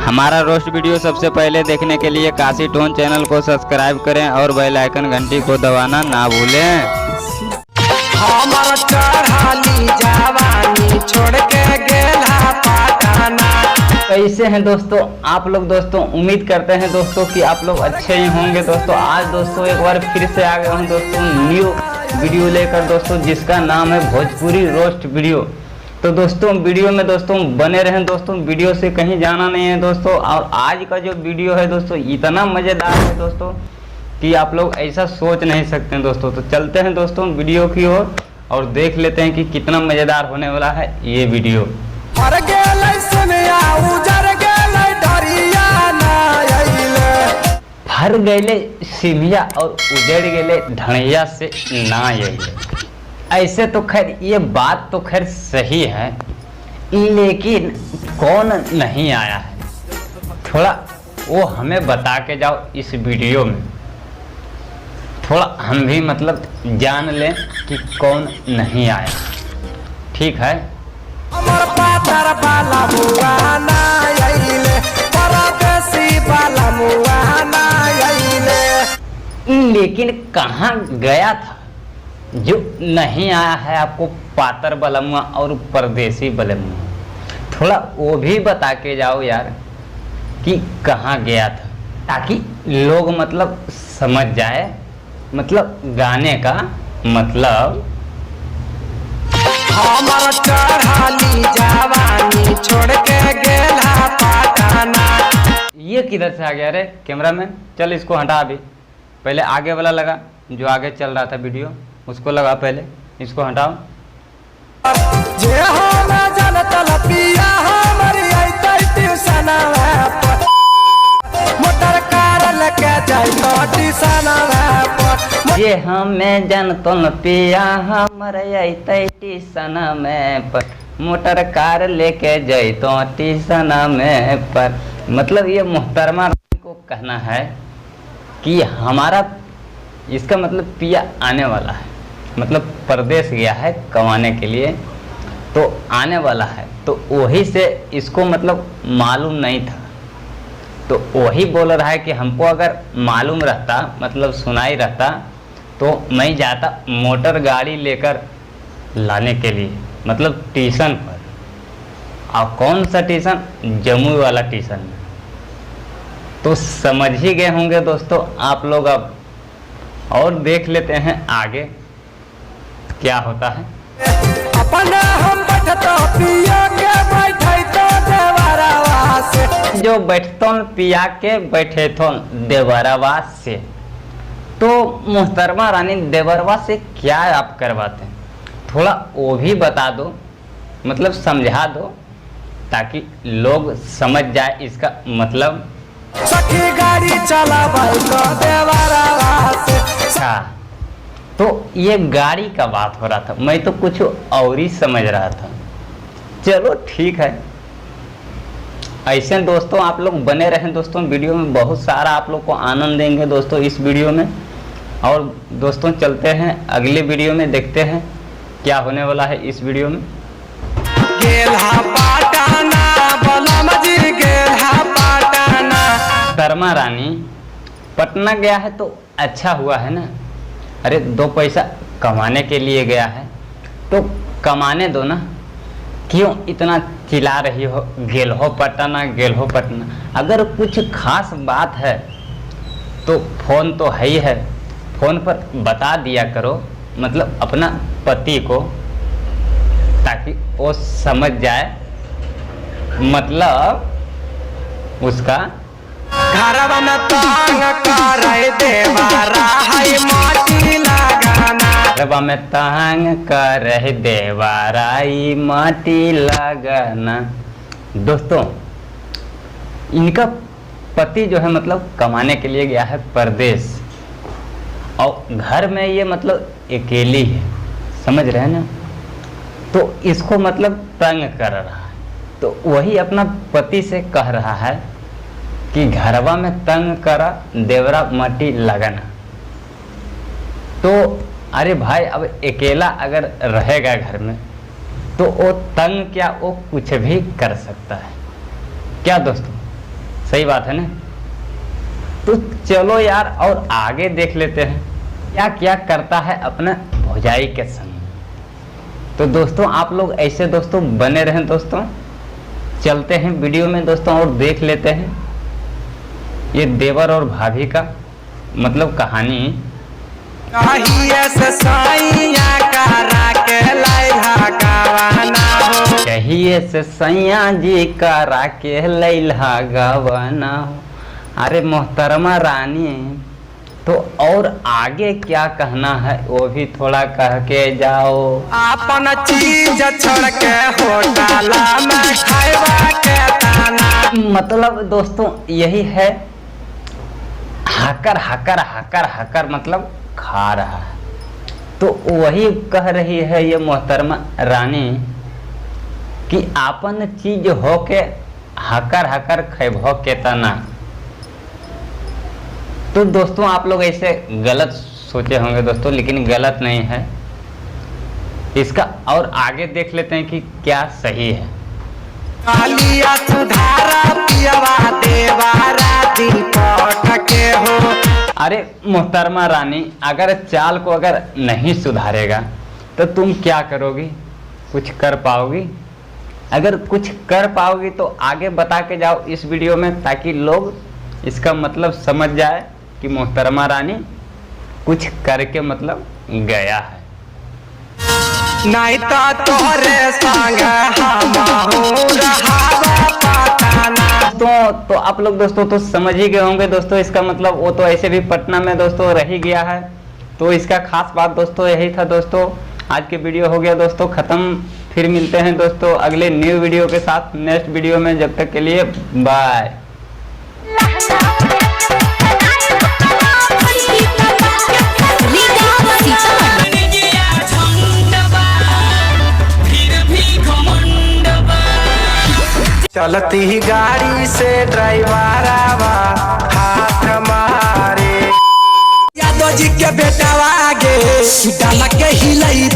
हमारा roast video सबसे पहले देखने के लिए काशी टोन चैनल को सब्सक्राइब करें और बेल आइकन घंटी को दबाना ना भूलें। हमर चढ़ाली जवानी छोड़ के गेला पटना। कैसे हैं दोस्तों आप लोग? दोस्तों उम्मीद करते हैं दोस्तों कि आप लोग अच्छे ही होंगे। दोस्तों आज दोस्तों एक बार फिर से आ गए हूँ दोस्तों न्यू वीडियो लेकर दोस्तों, जिसका नाम है भोजपुरी रोस्ट वीडियो। तो दोस्तों वीडियो में दोस्तों बने रहें दोस्तों, वीडियो से कहीं जाना नहीं है दोस्तों। और आज का जो वीडियो है दोस्तों इतना मज़ेदार है दोस्तों कि आप लोग ऐसा सोच नहीं सकते हैं दोस्तों। तो चलते हैं दोस्तों वीडियो की ओर और देख लेते हैं कि कितना मज़ेदार होने वाला है ये वीडियो। हर गैले सिमिया और उजड़ गए ढणिया से ना अइले। ऐसे तो खैर ये बात तो खैर सही है, लेकिन कौन नहीं आया है थोड़ा वो हमें बता के जाओ इस वीडियो में। थोड़ा हम भी मतलब जान लें कि कौन नहीं आया। ठीक है। लेकिन कहाँ गया था जो नहीं आया है आपको पातर बलमुआ और परदेसी बलमुआ? थोड़ा वो भी बता के जाओ यार कि कहाँ गया था, ताकि लोग मतलब समझ जाए मतलब गाने का मतलब। हमर चढ़ाली जवानी छोड़ के गेला पटना। ये किधर से आ गया रे कैमरामैन? चल इसको हटा। अभी पहले आगे वाला लगा, जो आगे चल रहा था वीडियो उसको लगा, पहले इसको हटाओ। जे हम जनतल पिया हमर आइतै ट्यूशनवा पर, मोटर कार लेके जाइतो ट्यूशनवा पर। जे हमें जनतो न पिया हमर आइतै ट्यूशन में पर, मोटर कार लेके जाइतो ट्यूशन में पर। मतलब ये मोहतरमा को कहना है कि हमारा इसका मतलब पिया आने वाला है, मतलब परदेश गया है कमाने के लिए, तो आने वाला है। तो वही से इसको मतलब मालूम नहीं था, तो वही बोल रहा है कि हमको अगर मालूम रहता मतलब सुनाई रहता तो मैं जाता मोटर गाड़ी लेकर लाने के लिए, मतलब ट्यूशन पर। और कौन सा ट्यूशन? जमुई वाला ट्यूशन में। तो समझ ही गए होंगे दोस्तों आप लोग। अब और देख लेते हैं आगे क्या होता है। अपना हम बैठतो पिया के बैठैतो देवरवा से, जो बैठतो पिया के बैठेतो देवरवा से। तो मोहतरमा रानी देवरवा से क्या आप करवाते हैं? थोड़ा वो भी बता दो, मतलब समझा दो, ताकि लोग समझ जाए इसका मतलब। सखी गाड़ी चलाबै तो देवरवा से। अच्छा, तो ये गाड़ी का बात हो रहा था, मैं तो कुछ और ही समझ रहा था। चलो ठीक है। ऐसे दोस्तों आप लोग बने रहें दोस्तों, वीडियो में बहुत सारा आप लोग को आनंद देंगे दोस्तों इस वीडियो में। और दोस्तों चलते हैं अगले वीडियो में, देखते हैं क्या होने वाला है इस वीडियो में। गेला पटना बलम जी गेला पटना। शर्मा रानी पटना गया है तो अच्छा हुआ है ना। अरे दो पैसा कमाने के लिए गया है तो कमाने दो ना, क्यों इतना चिल्ला रही हो गेल हो पटना गेल हो पटना? अगर कुछ खास बात है तो फ़ोन तो है ही है, फ़ोन पर बता दिया करो मतलब अपना पति को, ताकि वो समझ जाए मतलब उसका। घरवा में तांग करे देवारा है माटी लगाना। घरवा में तांग करे देवारा ई माटी लगाना। दोस्तों इनका पति जो है मतलब कमाने के लिए गया है परदेश, और घर में ये मतलब अकेली है, समझ रहे हैं ना। तो इसको मतलब तंग कर रहा है, तो वही अपना पति से कह रहा है कि घरवा में तंग करा देवरा मट्टी लगाना। तो अरे भाई अब अकेला अगर रहेगा घर में तो वो तंग क्या वो कुछ भी कर सकता है। क्या दोस्तों सही बात है ना। तो चलो यार और आगे देख लेते हैं क्या क्या करता है अपना भौजाई के संग। तो दोस्तों आप लोग ऐसे दोस्तों बने रहें दोस्तों। चलते हैं वीडियो में दोस्तों और देख लेते हैं ये देवर और भाभी का मतलब कहानी। कहिए से सैया जी करा के लैला गवाना हो। अरे मोहतरमा रानी तो और आगे क्या कहना है वो भी थोड़ा कह के जाओ। अपन चीज छोड़ के होटल में खाएबा के ताना। मतलब दोस्तों यही है, हकर हकर हकर हकर मतलब खा रहा है। तो वही कह रही है ये मोहतरमा रानी कि आपन चीज हो के हकर हकर खैबो के तना। तो दोस्तों आप लोग ऐसे गलत सोचे होंगे दोस्तों, लेकिन गलत नहीं है इसका। और आगे देख लेते हैं कि क्या सही है। कालिया सुधारा पियवा देवारा दिल पटके हो। अरे मोहतरमा रानी अगर चाल को अगर नहीं सुधारेगा तो तुम क्या करोगी, कुछ कर पाओगी? अगर कुछ कर पाओगी तो आगे बता के जाओ इस वीडियो में, ताकि लोग इसका मतलब समझ जाए कि मोहतरमा रानी कुछ करके मतलब गया है। नहीं तोरे संग तो आप लोग दोस्तों तो समझ ही गए होंगे दोस्तों इसका मतलब। वो तो ऐसे भी पटना में दोस्तों रह ही गया है। तो इसका खास बात दोस्तों यही था दोस्तों। आज के वीडियो हो गया दोस्तों खत्म। फिर मिलते हैं दोस्तों अगले न्यू वीडियो के साथ नेक्स्ट वीडियो में। जब तक के लिए बाय। चलती ही गाड़ी से ड्राइवर हाथ मारे। यादव जी के बेटा आगे डाल के हिलई